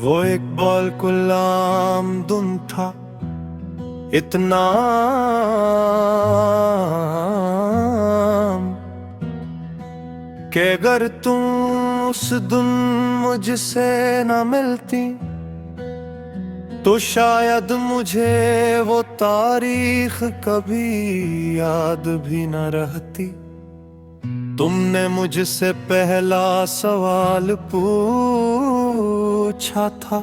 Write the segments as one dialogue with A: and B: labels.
A: वो इकबाल गुलाम दुम था इतना कि अगर तुम उस दिन मुझसे न मिलती तो शायद मुझे वो तारीख कभी याद भी न रहती। तुमने मुझसे पहला सवाल पूछा था,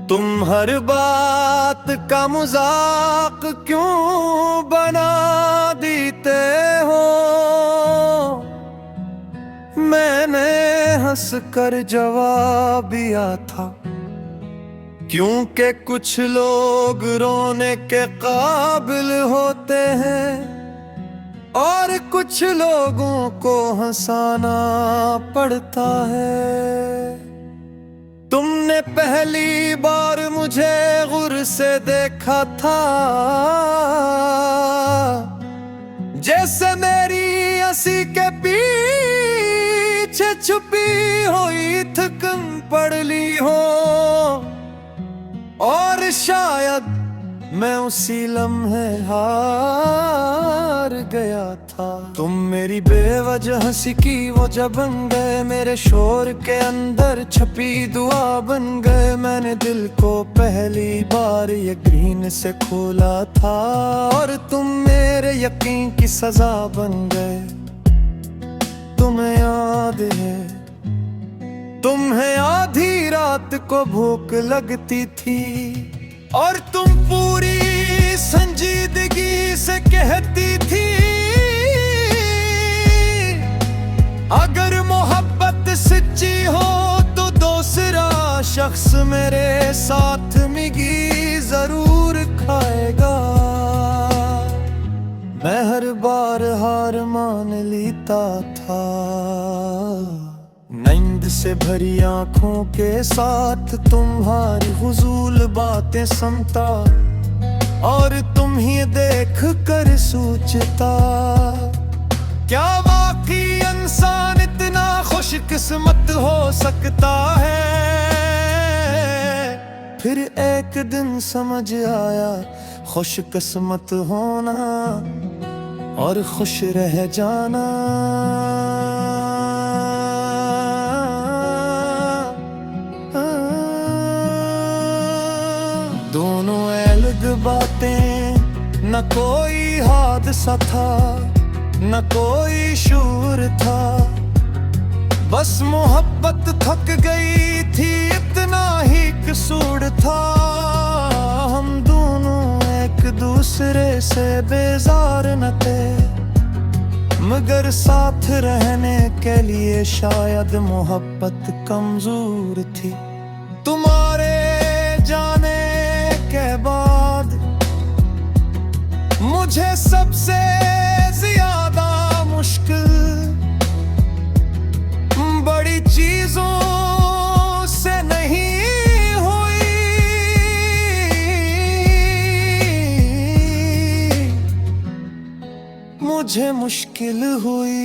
A: तुम हर बात का मजाक क्यों बना देते हो। मैंने हंस कर जवाब दिया था, क्योंकि कुछ लोग रोने के काबिल होते हैं और कुछ लोगों को हंसाना पड़ता है। तुमने पहली बार मुझे गुर से देखा था, जैसे मेरी हंसी के पीछे छुपी हुई थकन पड़ ली हो, और शायद मैं उसी लम्हे हार गया था। तुम मेरी बेवजह हंसी की वो जब बन गए, मेरे शोर के अंदर छपी दुआ बन गए। मैंने दिल को पहली बार यकीन से खोला था, और तुम मेरे यकीन की सजा बन गए। तुम्हें याद है, तुम्हें आधी रात को भूख लगती थी और तुम पूरी संजीदगी से कहती थी, अगर मोहब्बत सच्ची हो तो दूसरा शख्स मेरे साथ मिगी जरूर खाएगा। मैं हर बार हार मान लेता था, नींद से भरी आंखों के साथ तुम्हारी हुजूल बातें सुनता, और तुम ही देख कर सोचता, क्या वाकई इंसान इतना खुशकिस्मत हो सकता है। फिर एक दिन समझ आया, खुशकिस्मत होना और खुश रह जाना दोनों अलग बातें, न कोई हादसा था न कोई शूर था, बस मोहब्बत थक गई थी इतना ही कसूर था। हम दोनों एक दूसरे से बेजार न थे, मगर साथ रहने के लिए शायद मोहब्बत कमजोर थी। तुम्हारे जाने के बाद मुझे सबसे ज्यादा मुश्किल बड़ी चीजों से नहीं हुई, मुझे मुश्किल हुई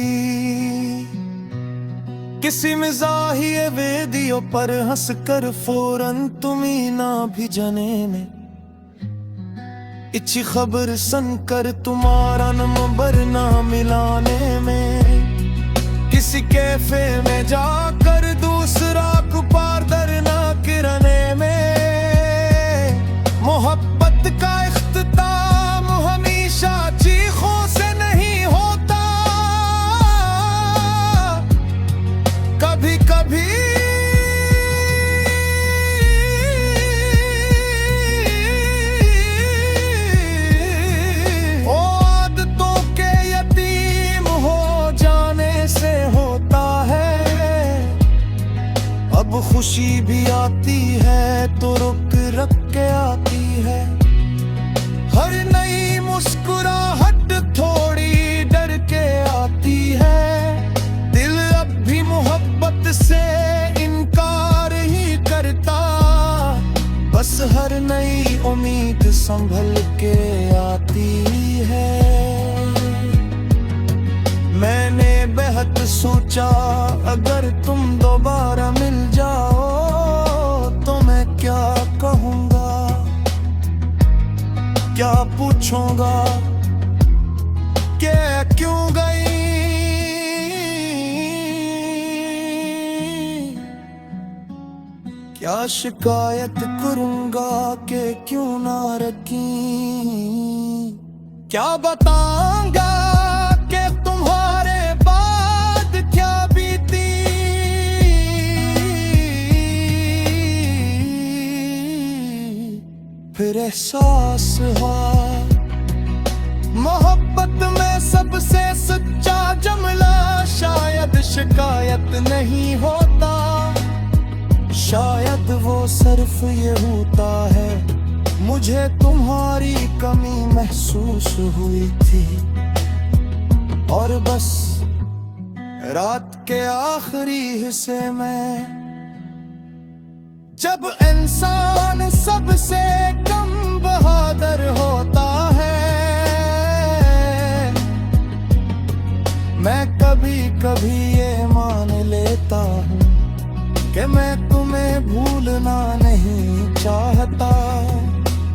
A: किसी मिजाहिए वेदियों पर हंस कर फौरन तुम्ही ना भी जने में, इच्छी खबर सुनकर तुम्हारा नंबर ना मिलाने में, किसी कैफे में जाकर दूसरा को पारदर ना किराने में। मोहब्बत का इख्तिताम हमेशा चीखों से नहीं होता, कभी कभी आदतों के यतीम हो जाने से होता है। अब खुशी भी आती है तो रुक रुक के आती है, हर नई मुस्कुराहट थोड़ी डर के आती है। दिल अब भी मोहब्बत से इनकार ही करता, बस हर नई उम्मीद संभल के आती है। मैंने बेहद सोचा अगर तुम दोबारा मिल जाओ क्या पूछूंगा कि क्यों गई, क्या शिकायत करूंगा कि क्यों ना रखी, क्या बताऊंगा कि तुम्हारे बाद क्या बीती। फिर एहसास हुआ मोहब्बत में सबसे सच्चा जमला शायद शिकायत नहीं होता, शायद वो सिर्फ ये होता है मुझे तुम्हारी कमी महसूस हुई थी। और बस रात के आखिरी हिस्से में जब इंसान सबसे कम बहादुर होता है, मैं कभी कभी ये मान लेता हूँ कि मैं तुम्हें भूलना नहीं चाहता,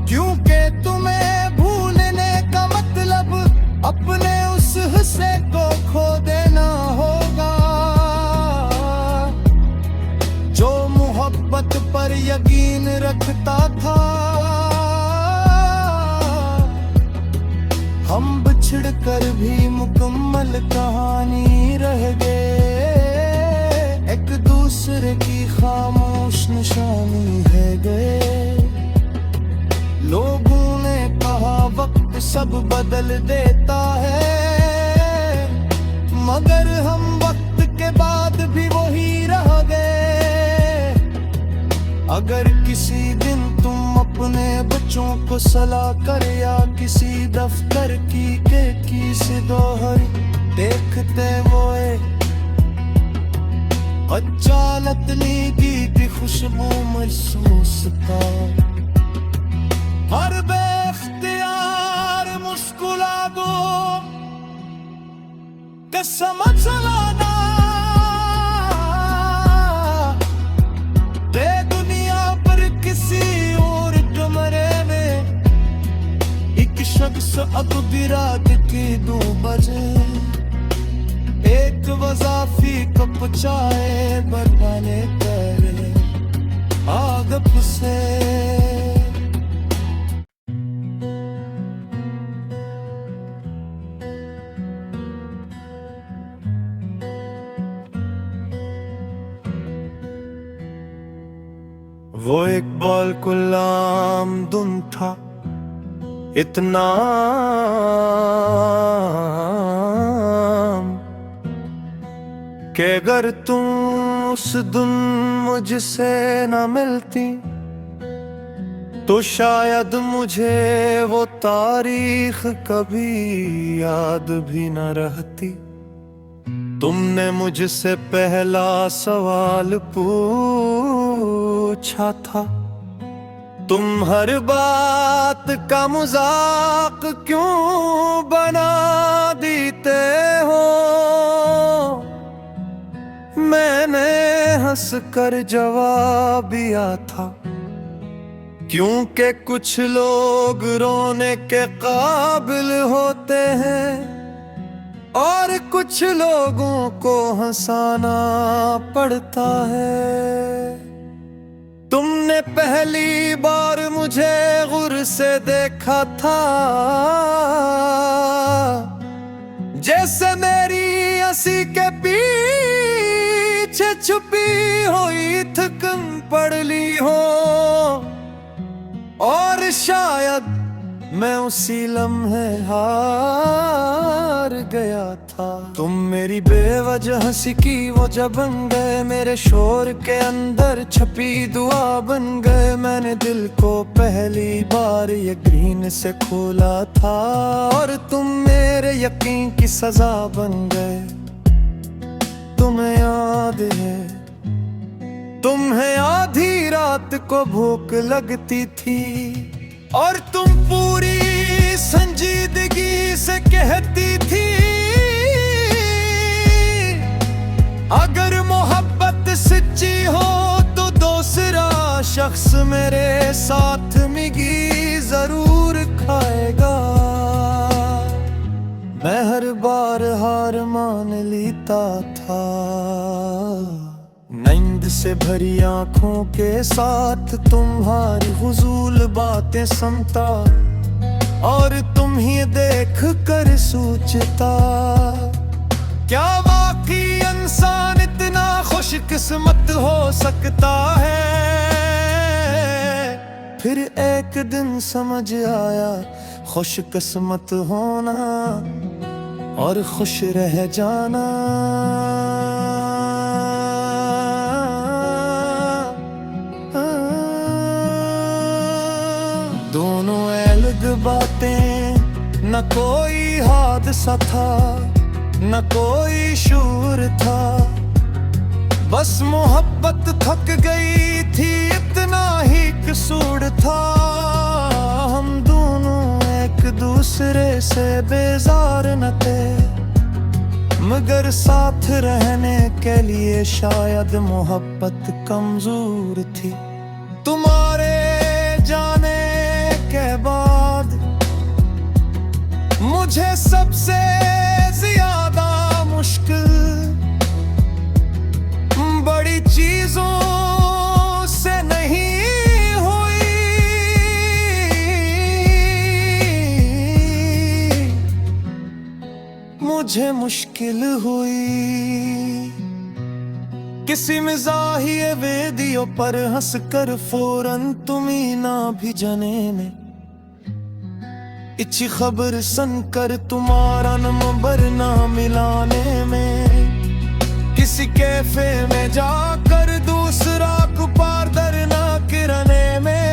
A: क्योंकि तुम्हें भूलने का मतलब अपने उस हिस्से को खो देना होगा जो मोहब्बत पर यकीन रखता था। हम बिछड़ कर भी मुकम्मल कहानी रह गए, एक दूसरे की खामोश निशानी है गए। लोगों ने कहा वक्त सब बदल देता है, मगर हम वक्त के बाद भी वही रह गए। अगर किसी दिन तुम अपने बच्चों को सलाह कर या किसी दफ्तर की से दोहर देखते वो अचानक नींदी की खुशबू महसूस था, हर बेख्तियार मुस्कुरा दो कि समझ लाना दे दुनिया पर किसी और कमरे में एक शख्स अब भी रात की 2 बजे एक वज़ाफ़ी कप चाय बनाने करे आदप से। वो इकबाल गुलाम दुम था इतना कि अगर तुम उस दिन मुझसे न मिलती तो शायद मुझे वो तारीख कभी याद भी न रहती। तुमने मुझसे पहला सवाल पूछा था, तुम हर बात का मजाक क्यों बना देते हो। मैंने हंस कर जवाब दिया था, क्योंकि कुछ लोग रोने के काबिल होते हैं और कुछ लोगों को हंसाना पड़ता है। तुमने पहली बार मुझे गुर से देखा था, जैसे मेरी हंसी के पीछे छुपी हुई थकन पड़ ली हो। और शायद मैं उसी लम्हे हार गया था। तुम मेरी बेवजह हंसी की वो जब बन गए, मेरे शोर के अंदर छपी दुआ बन गए। मैंने दिल को पहली बार यकीन से खोला था और तुम मेरे यकीन की सजा बन गए। तुम्हें याद है, तुम्हें आधी रात को भूख लगती थी और तुम पूरी संजीदगी से कहती थी, अगर मोहब्बत सच्ची हो तो दूसरा शख्स मेरे साथ मिगी जरूर खाए। लगता था। नींद से भरी आंखों के साथ तुम्हारी हुजूल बातें सुनता, और तुम ही देख कर सोचता, क्या वाकई इंसान इतना खुशकिस्मत हो सकता है। फिर एक दिन समझ आया, खुशकिस्मत होना और खुश रह जाना दोनों अलग बातें, न कोई हादसा था न कोई शूर था, बस मोहब्बत थक गई थी, इतना ही कसूर था। हम दोनों एक दूसरे से बेजार न थे, मगर साथ रहने के लिए शायद मोहब्बत कमजोर थी। तुम्हारे जाने के बाद मुझे सबसे ज्यादा मुश्किल बड़ी चीजों से नहीं हुई, मुझे मुश्किल हुई किसी मिजाहिए वीडियो पर हंसकर फौरन तुम्ही ना भी जाने में, अच्छी खबर सुनकर तुम्हारा नंबर ना मिलाने में, किसी कैफे में जाकर दूसरा को पारदर ना किराने में।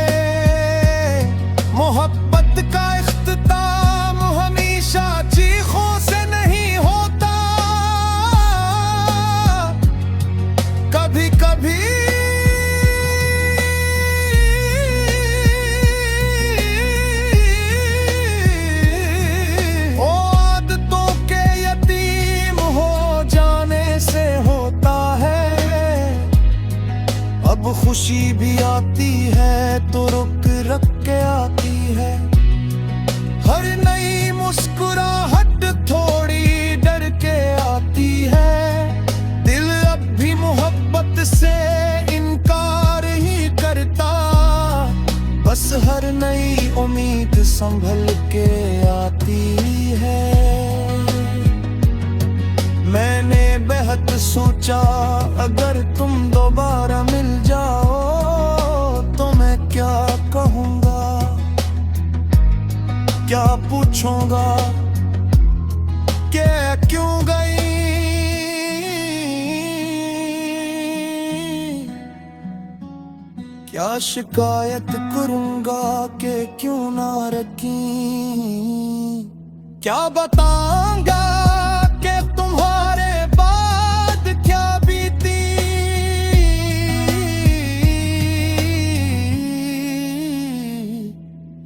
A: मोहब्बत का इख्तिताम हमेशा चीखों से नहीं होता, कभी कभी आदतों के यतीम हो जाने से होता है। अब खुशी भी आती है तो रुक रुक के आती है, हर नई मुस्कुराहट थोड़ी डर के आती है। दिल अब भी मोहब्बत से इनकार ही करता, बस हर नई उम्मीद संभल के आती है। मैंने बेहद सोचा, अगर तुम दोबारा मिल जाओ तो मैं क्या कहूँगा, क्या पूछूंगा कि क्यों गई, क्या शिकायत करूंगा कि क्यों ना रखी, क्या बताऊंगा कि तुम्हारे बाद क्या बीती।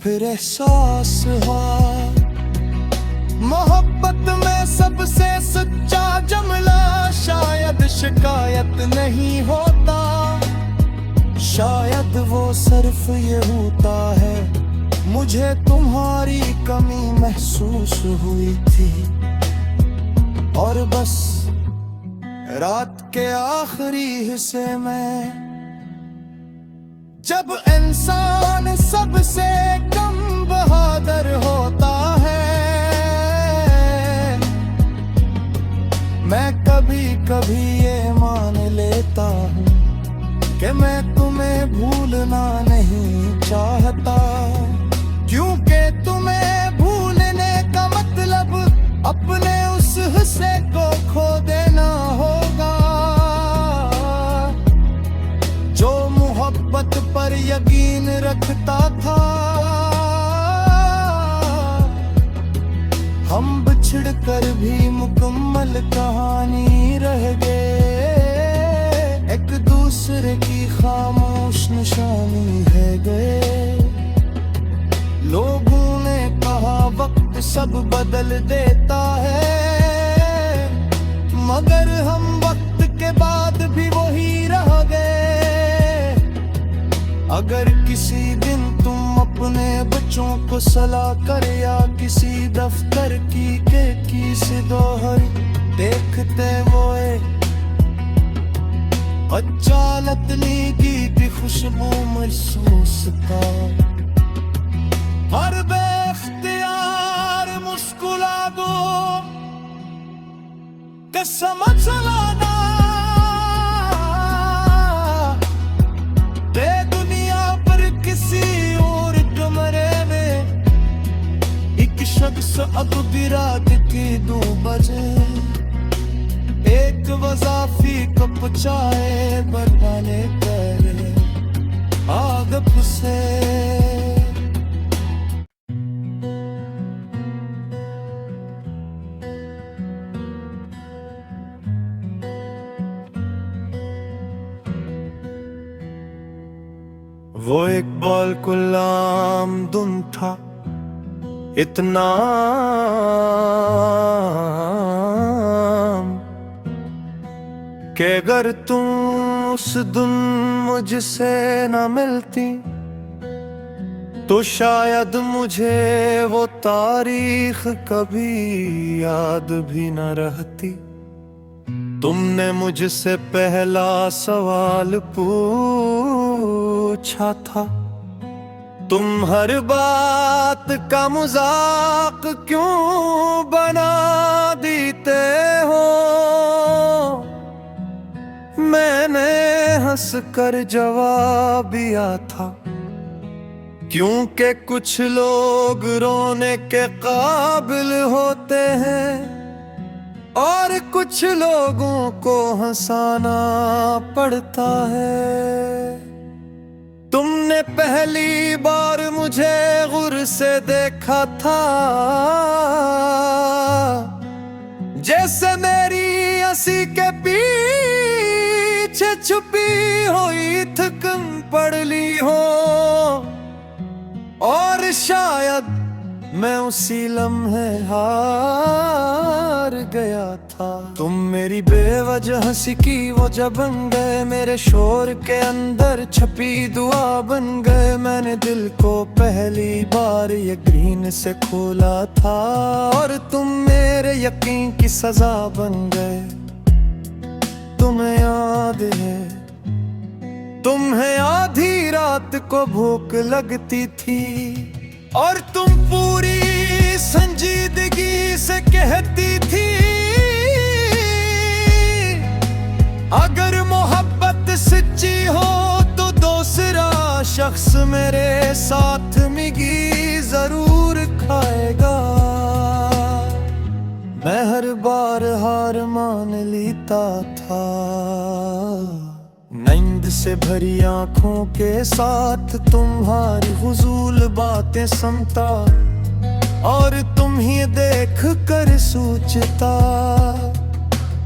A: फिर एहसास हुआ, मोहब्बत में सबसे सच्चा जमला शायद शिकायत नहीं होता, शायद वो सिर्फ ये होता है। मुझे तुम्हारी कमी महसूस हुई थी, और बस रात के आखिरी हिस्से में, जब इंसान सबसे कम बहादुर होता है, मैं कभी कभी ये मान लेता हूँ कि मैं तुम्हें भूलना नहीं चाहता, क्योंकि तुम्हें भूलने का मतलब अपने उस हिस्से को खो देना होगा, जो मोहब्बत पर यकीन रखता था। हम बिछड़ कर भी मुकम्मल कहानी रह गए, एक दूसरे की खामोश निशानी है गए। लोगों ने कहा वक्त सब बदल देता है, मगर हम वक्त के बाद भी वही रह गए। अगर किसी दिन तुम अपने बच्चों को सलाह कर या किसी दफ्तर की से दोहर देखते मोए अचानक की खुशबू महसूस था। हर बेख्तियार मुस्कुरा दो कि समझ लाना दे दुनिया पर किसी और कमरे में एक शख्स अब भी रात की 2 बजे एक वज़ाफ़ी कप चाय बनाने पहले आदब से वो इकबाल गुलाम दुम था इतना कि अगर तुम उस दिन मुझसे न मिलती तो शायद मुझे वो तारीख कभी याद भी न रहती। तुमने मुझसे पहला सवाल पूछा था, तुम हर बात का मजाक क्यों बना देते हो। मैंने हंस कर जवाब दिया था, क्योंकि कुछ लोग रोने के काबिल होते हैं और कुछ लोगों को हंसाना पड़ता है। तुमने पहली बार मुझे गुर से देखा था, जैसे मेरी हंसी के पीछे छुपी हुई थकन पड़ ली हो। और शायद मैं उसी लम्हे हार गया था। तुम मेरी बेवजह हंसी की वो जब बन गए, मेरे शोर के अंदर छपी दुआ बन गए। मैंने दिल को पहली बार यकीन से खोला था और तुम मेरे यकीन की सजा बन गए। तुम्हें याद है, तुम्हें आधी रात को भूख लगती थी और तुम पूरी संजीदगी से कहती थी, अगर मोहब्बत सच्ची हो तो दूसरा शख्स मेरे साथ मिगी जरूर खाएगा। मैं हर बार हार मान लेता था, नींद से भरी आंखों के साथ तुम्हारी हुजूल बातें सुनता और तुम ही देख कर सोचता,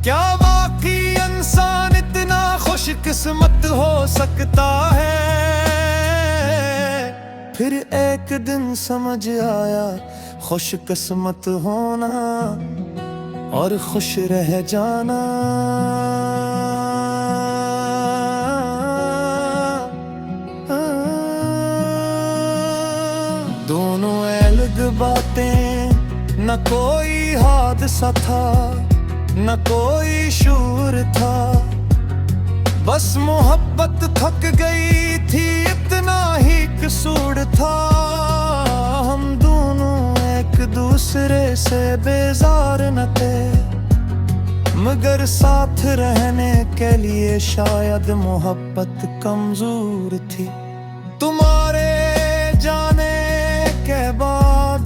A: क्या वाकई इंसान इतना खुशकिस्मत हो सकता है। फिर एक दिन समझ आया खुशकिस्मत होना और खुश रह जाना दोनों अलग बातें, न कोई हादसा था न कोई शूर था, बस मोहब्बत थक गई थी इतना ही कसूर था। हम दोनों एक दूसरे से बेजार न थे, मगर साथ रहने के लिए शायद मोहब्बत कमजोर थी। तुम्हारे जाने के बाद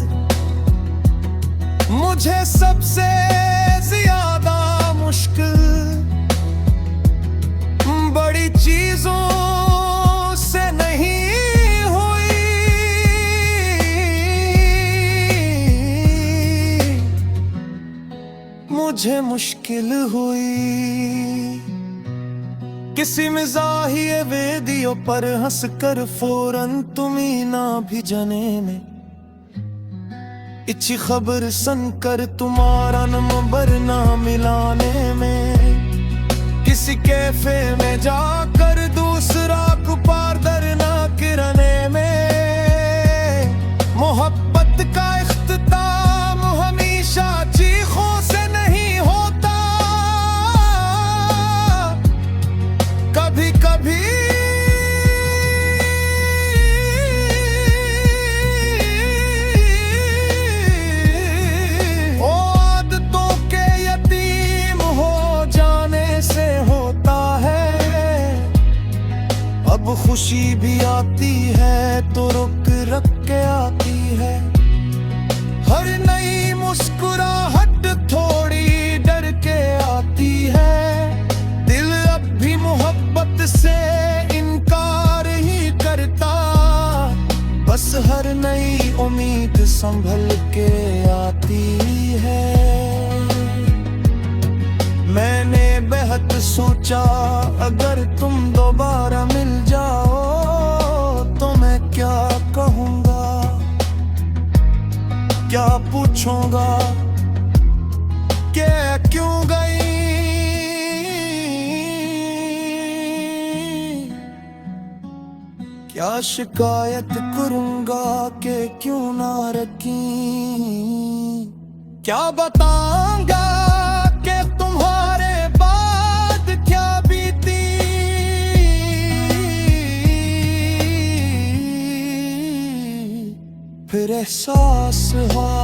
A: मुझे सबसे ज्यादा मुश्किल बड़ी चीजों से नहीं हुई, मुझे मुश्किल हुई किसी मिजाहिए वेदियों पर हंस कर फौरन तुम्ही ना भी जने में, इच्छी खबर सुनकर तुम्हारा नंबर ना मिलाने में, किसी कैफे में जाकर दूसरा को पारदर ना किरने में। मोहब्बत का इख्तिताम हमेशा चीखों से नहीं होता, खुशी भी आती है तो रुक रुक के आती है। हर नई मुस्कुराहट थोड़ी डर के आती है। दिल अब भी मोहब्बत से इनकार ही करता, बस हर नई उम्मीद संभल के आती है। मैंने बेहद सोचा अगर तुम दोबारा मिल जाओ तो मैं क्या कहूँगा, क्या पूछूंगा कि क्यों गई। क्या शिकायत करूंगा कि क्यों ना रखी। क्या बताऊंगा कि तुम्हारे बाद क्या बीती। फिर एहसास हुआ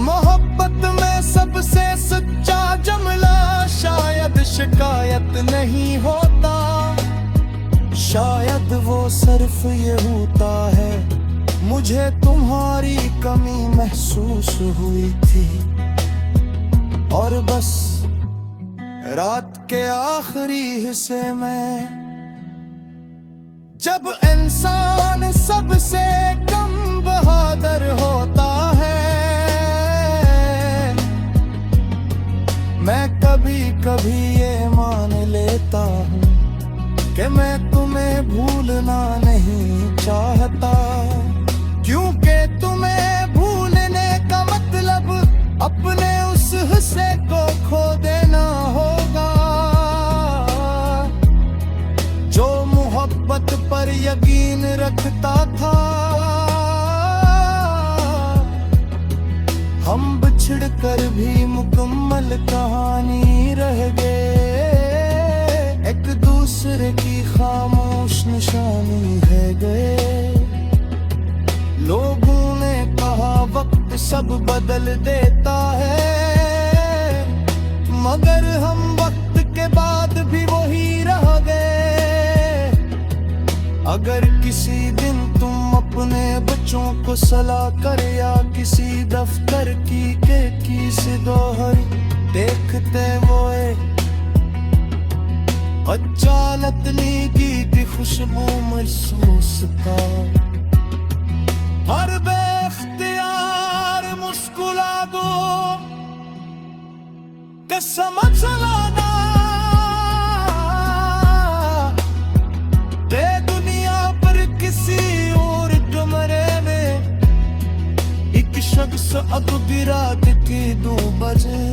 A: मोहब्बत में सबसे सच्चा जमला शायद शिकायत नहीं होता, शायद वो सिर्फ ये होता है। मुझे तुम्हारी कमी महसूस हुई थी और बस रात के आखिरी हिस्से में जब इंसान सबसे कम बहादुर होता है, मैं कभी कभी ये मान लेता हूँ कि मैं तुम्हें भूलना नहीं चाहता, क्योंकि तुम्हें भूलने का मतलब अपने उस हिस्से को खो देना होगा जो मोहब्बत पर यकीन रखता था। हम बिछड़ कर भी मुकम्मल कहानी रह गए, एक दूसरे की खामोश निशानी है गए। लोगों ने कहा वक्त सब बदल देता है, मगर हम वक्त के बाद भी वही रह गए। अगर किसी दिन तुम अपने बच्चों को सलाह कर या किसी दफ्तर की से दोहर देखते वो अचानक नीगी की खुशबू महसूस था। हर बेख्तियार मुस्कुरा दो कि समझ लाना दे दुनिया पर किसी और कमरे में एक शख्स अब भी रात के 2 बजे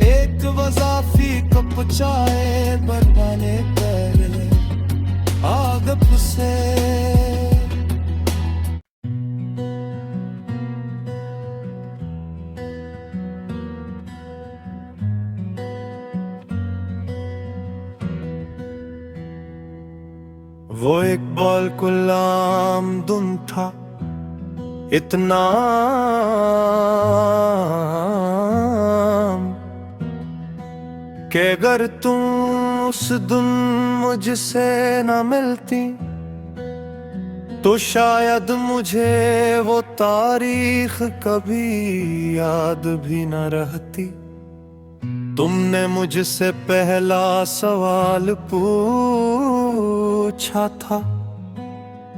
A: एक वज़ाफ़ी कप चाय बनाने पहले आग से। वो इकबाल गुलाम दुम था इतना कि अगर तुम उस दिन मुझसे न मिलती तो शायद मुझे वो तारीख कभी याद भी न रहती। तुमने मुझसे पहला सवाल पूछा था,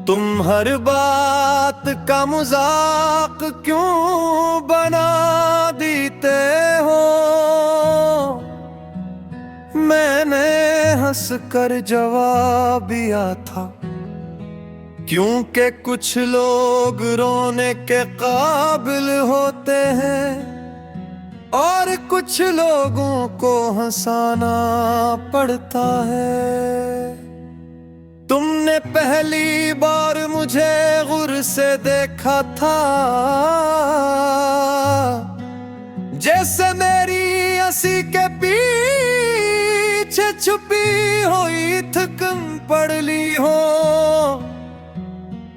A: तुम हर बात का मजाक क्यों बना देते हो। मैंने हंस कर जवाब दिया था, क्योंकि कुछ लोग रोने के काबिल होते हैं और कुछ लोगों को हंसाना पड़ता है। तुमने पहली बार मुझे गुर से देखा था, जैसे मेरी हंसी के पीछे छुपी हुई थकन पड़ ली हो।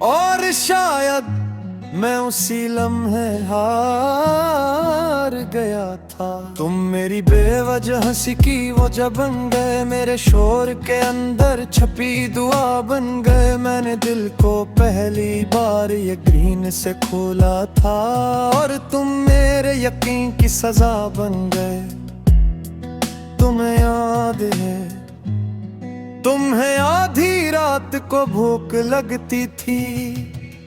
A: और शायद मैं उसी लम्हे हार गया था। था। तुम मेरी बेवजह हंसी की वजह बन गए, मेरे शोर के अंदर छपी दुआ बन गए। मैंने दिल को पहली बार यकीन से खोला था, और तुम मेरे यकीन की सजा बन गए। तुम्हें याद है, तुम्हें आधी रात को भूख लगती थी,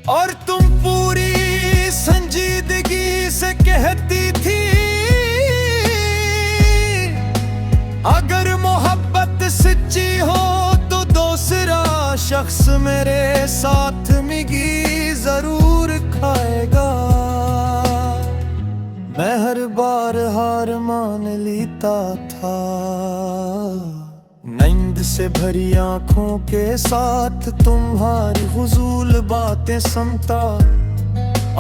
A: और तुम पूरी संजीदगी से कहती थी, अगर मोहब्बत सच्ची हो तो दूसरा शख्स मेरे साथ मिगी जरूर खाएगा। मैं हर बार हार मान लेता था, नींद से भरी आंखों के साथ तुम्हारी हुजूल बातें सुनता,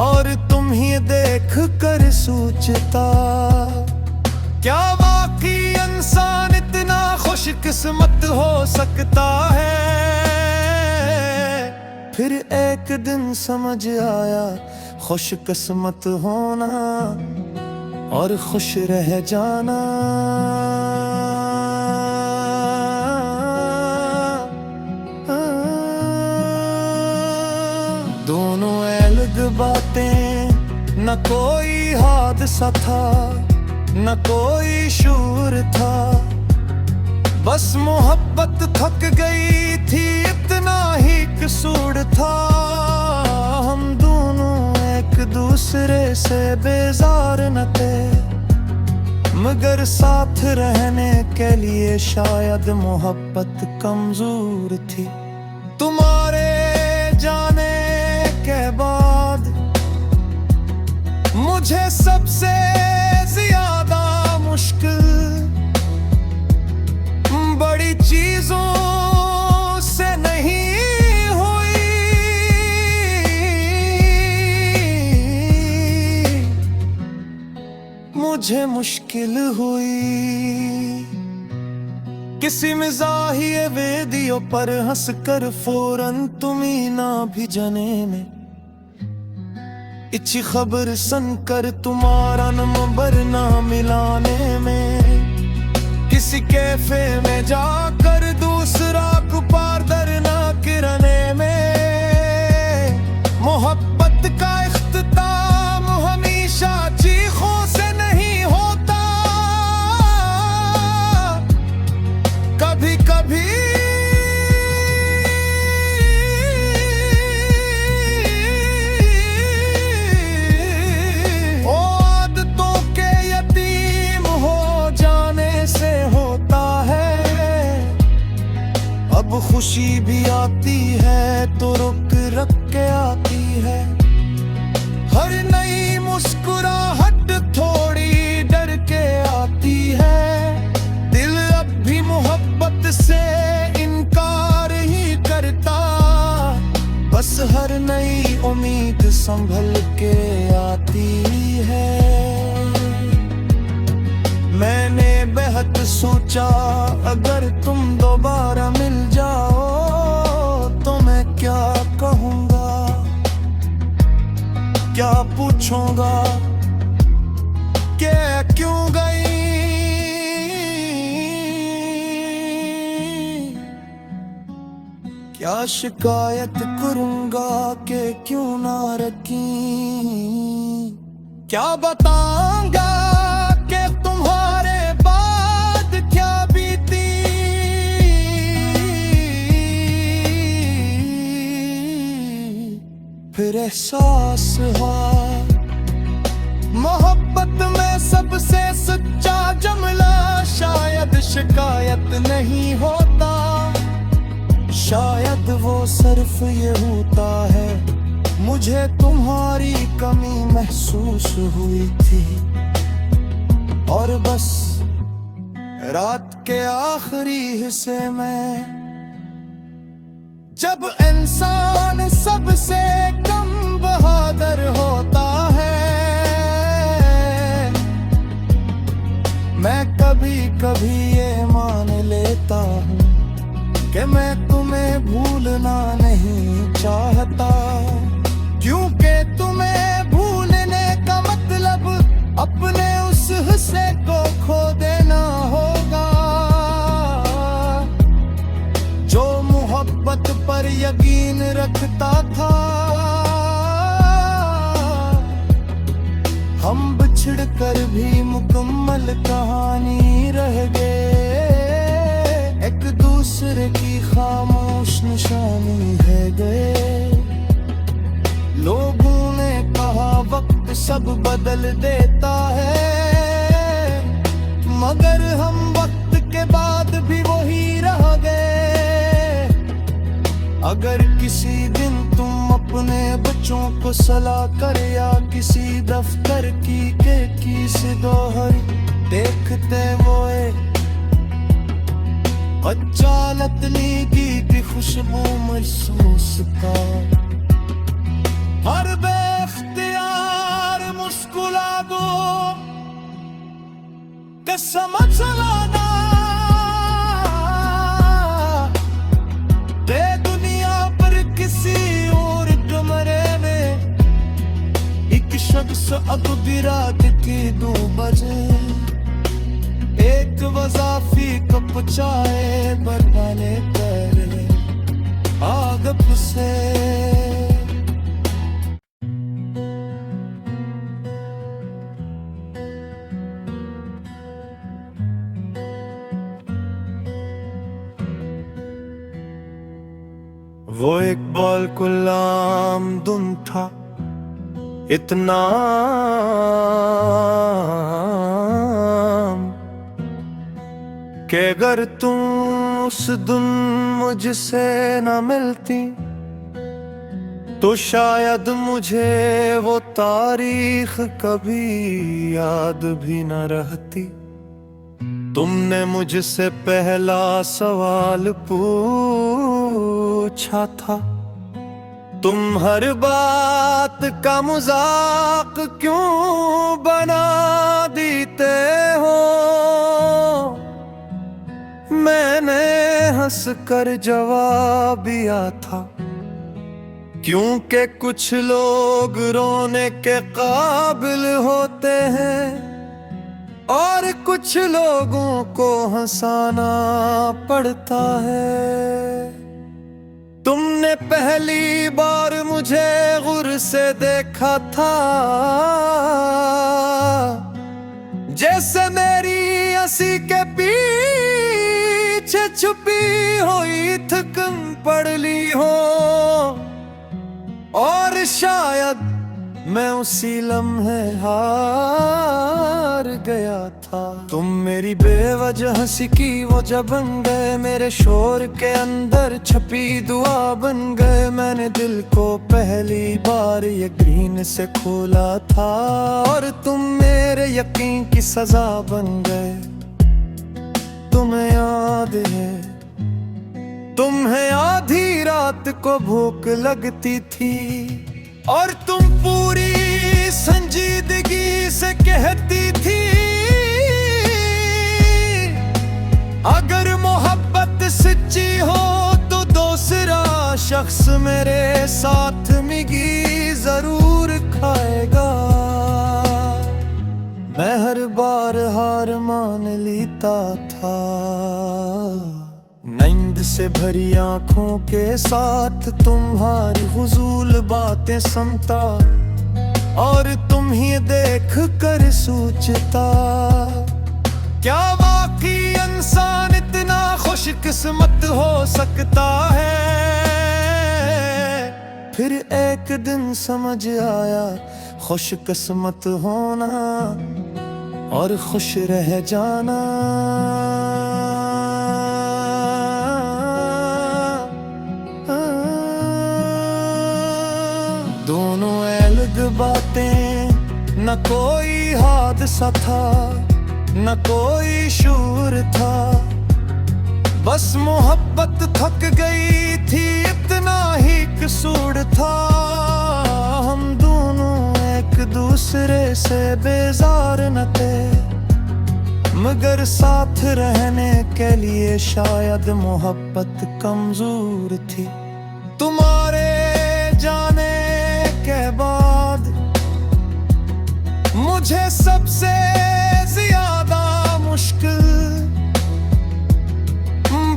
A: और तुम ही देख कर सोचता, क्या वाकई इंसान इतना खुशकिस्मत हो सकता है। फिर एक दिन समझ आया, खुशकिस्मत होना और खुश रह जाना दोनों अलग बातें, न कोई हादसा था न कोई शूर था, बस मोहब्बत थक गई थी, इतना ही कसूर था। हम दोनों एक दूसरे से बेजार न थे, मगर साथ रहने के लिए शायद मोहब्बत कमजोर थी। तुम्हारे जाने के बाद मुझे सबसे ज्यादा मुश्किल बड़ी चीजों से नहीं हुई, मुझे मुश्किल हुई किसी मिजाहिए वेदियों पर हंसकर फौरन तुम्ही ना भी जने में, इच्छी खबर सुनकर तुम्हारा नंबर ना मिलाने में, किसी कैफे में जाकर दूसरा को पारदर ना किरने में। मोहब्बत का इख्तिताम हमेशा चीखों से नहीं होता, कभी कभी आदतों के यतीम हो जाने से होता है। अब खुशी भी आती है तो रुक रुक के आती है, हर नई मुस्कुराहट थोड़ी डर के आती है। दिल अब भी मोहब्बत से इनकार ही करता, बस हर नई उम्मीद संभल के आती है। मैंने बेहद सोचा, अगर तुम दोबारा मिल जाओ तो मैं क्या कहूँगा, क्या पूछूंगा कि क्यों गई, क्या शिकायत करूंगा कि क्यों ना रखी, क्या बताऊंगा कि तुम्हारे बाद क्या बीती। फिर एहसास हुआ मोहब्बत में सबसे सच्चा जमला शायद शिकायत नहीं होता, शायद वो सिर्फ ये होता है, मुझे तुम्हारी कमी महसूस हुई थी। और बस रात के आखिरी हिस्से में जब इंसान सबसे कम बहादुर होता है, मैं कभी कभी ये मान लेता हूँ कि मैं तुम्हें भूलना नहीं चाहता, क्योंकि तुम्हें भूलने का मतलब अपने उस हिस्से कर भी मुकम्मल कहानी रह गए। एक दूसरे की खामोश निशानी है गए। लोगों ने कहा वक्त सब बदल देता है, मगर हम वक्त के बाद भी वही रह गए। अगर किसी दिन तुम अपने बच्चों को सलाह कर या किसी दफ्तर की से दोहर देखते वो बच्चा लतनी की खुशबू महसूस का हर बेख्तियार मुस्कुरा दो कसम चलाना दे दुनिया पर किसी और कमरे में एक शख्स अब भी रात की 2 बजे एक वज़ाफ़ी कप चाय बनाने करे आग से। वो इकबाल गुलाम दुम था इतना कि अगर तुम उस दिन मुझसे न मिलती तो शायद मुझे वो तारीख कभी याद भी न रहती। तुमने मुझसे पहला सवाल पूछा था, तुम हर बात का मजाक क्यों बना देते हो। मैंने हंस कर जवाब दिया था, क्योंकि कुछ लोग रोने के काबिल होते हैं और कुछ लोगों को हंसाना पड़ता है। तुमने पहली बार मुझे गुर से देखा था, जैसे मेरी हंसी के पीछे छुपी हुई थकन पड़ ली हो। और शायद मैं उसी लम्हे हार गया था। तुम मेरी बेवजह हंसी की वो जब बन गए, मेरे शोर के अंदर छपी दुआ बन गए। मैंने दिल को पहली बार यकीन से खोला था और तुम मेरे यकीन की सजा बन गए। तुम्हें याद है, तुम्हें आधी रात को भूख लगती थी और तुम पूरी संजीदगी से कहती थी, अगर मोहब्बत सच्ची हो तो दूसरा शख्स मेरे साथ मिगी जरूर खाएगा। मैं हर बार हार मान लेता था, नींद से भरी आंखों के साथ तुम्हारी हुजूल बातें सुनता और तुम ही देख कर सोचता, क्या वाकई इंसान इतना खुशकिस्मत हो सकता है। फिर एक दिन समझ आया खुशकिस्मत होना और खुश रह जाना दोनों अलग बातें, न कोई हादसा था न कोई शूर था, बस मोहब्बत थक गई थी इतना ही कसूर था। हम दोनों एक दूसरे से बेजार न थे, मगर साथ रहने के लिए शायद मोहब्बत कमजोर थी। तुम्हारे जाने के बाद मुझे सबसे ज्यादा मुश्किल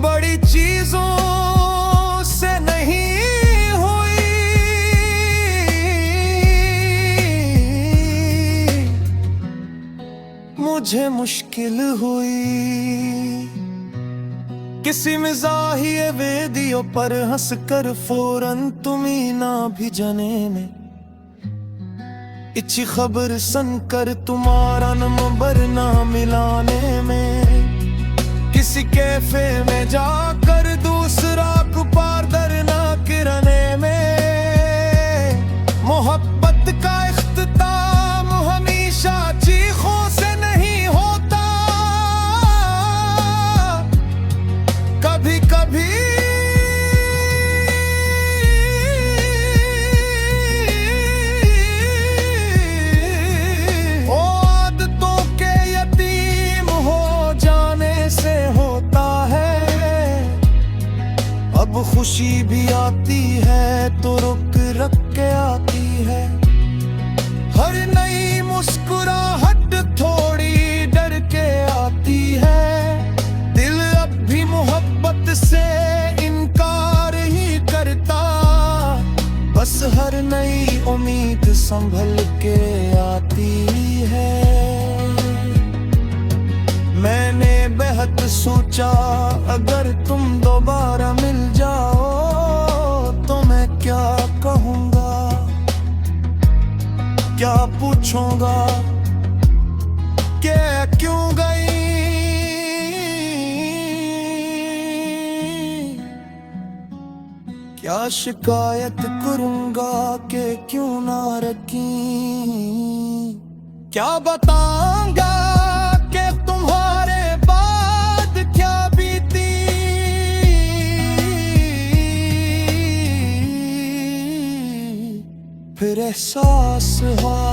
A: बड़ी चीजों से नहीं हुई, मुझे मुश्किल हुई। किसी मिजाहिए वेदियों पर हंस कर फौरन तुम्ही ना भी जने में, इच्छी खबर सुनकर तुम्हारा नंबर ना मिलाने में, किसी कैफे में जाकर दूसरा को पारदर ना किराने में, मोहब्बत का इख्तिताम हमेशा चीखों से नहीं होता, कभी कभी आदतों के यतीम हो जाने से होता है। अब खुशी भी आती है तो रुक रुक के आती है, हर नई मुस्कुराहट थोड़ी डर के आती है, दिल अब भी मोहब्बत से इनकार ही करता, बस हर नई उम्मीद संभल के आती है। मैंने बेहद सोचा अगर तुम दोबारा मिल जाओ तो मैं क्या कहूँगा, क्या पूछूंगा क्या क्यों गई, क्या शिकायत करूंगा कि क्यों ना रखी, क्या बताऊंगा कि तुम्हारे बाद क्या बीती, फिर एहसास हुआ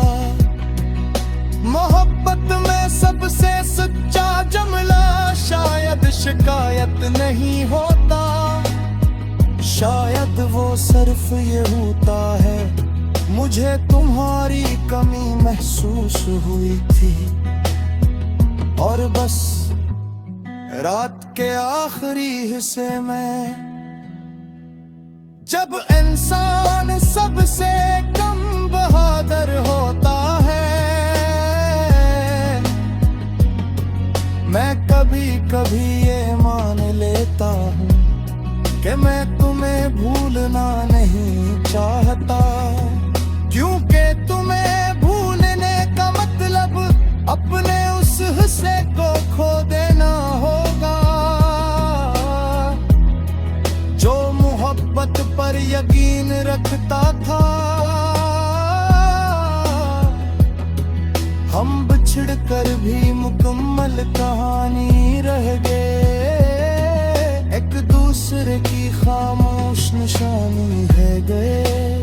A: मोहब्बत में सबसे सच्चा जमला शायद शिकायत नहीं होता, शायद वो सिर्फ ये होता है मुझे तुम्हारी कमी महसूस हुई थी, और बस रात के आखिरी हिस्से में जब इंसान सबसे कम बहादुर होता है, मैं कभी कभी ये मान लेता हूँ कि मैं तुम्हें भूलना नहीं चाहता, क्योंकि तुम्हें भूलने का मतलब अपने उस हिस्से को खो देना होगा, जो मोहब्बत पर यकीन रखता था। हम बिछड़ कर भी मुकम्मल कहानी रह गए, एक दूसरे की खामोश निशानी है गए।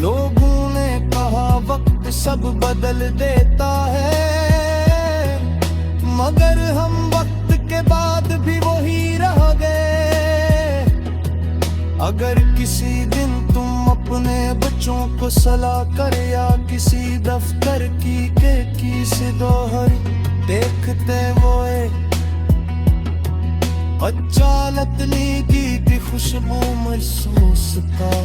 A: लोगों ने कहा वक्त सब बदल देता है, मगर हम वक्त के बाद भी वही रह गए। अगर किसी दिन तुम अपने बच्चों को सलाह कर या किसी दफ्तर की से दोहर देखते वो अच्छा लतलीगी की खुशबू महसूस था,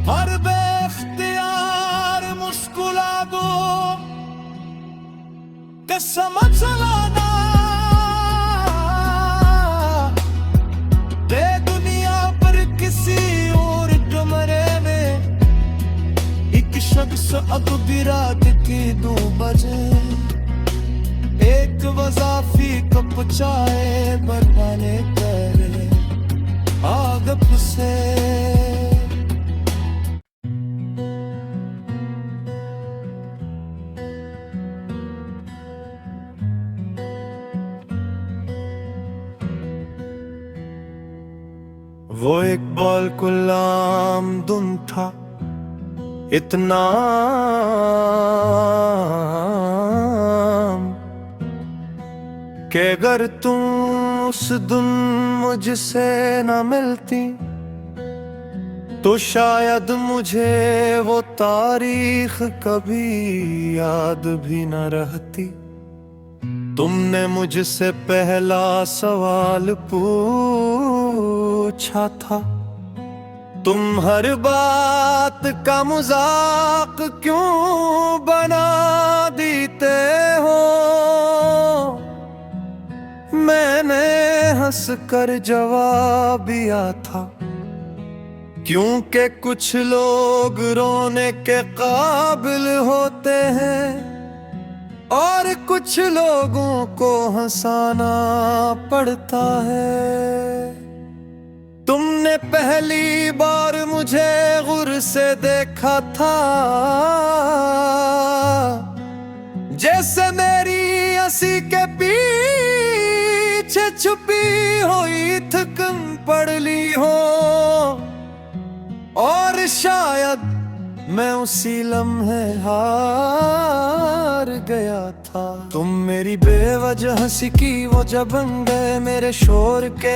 A: हर बेख्तियार मुस्कुरा दो कि समझ लाना, दे दुनिया पर किसी और कमरे में एक शख्स अब भी रात की 2 बजे एक वज़ाफ़ी कप चाय बनाने करे आगप से। वो इकबाल गुलाम दुम था इतना कि अगर तुम उस दिन मुझसे न मिलती तो शायद मुझे वो तारीख कभी याद भी न रहती। तुमने मुझसे पहला सवाल पूछा था, तुम हर बात का मजाक क्यों बना देते हो। मैंने हंस कर जवाब दिया था, क्योंकि कुछ लोग रोने के काबिल होते हैं और कुछ लोगों को हंसाना पड़ता है। तुमने पहली बार मुझे गुर से देखा था, जैसे मेरी हंसी के पीछे छुपी हुई थकन पड़ ली हो। और शायद मैं उसी लम्हे हार गया था। तुम मेरी बेवजह हंसी की वो जब बन गए मेरे शोर के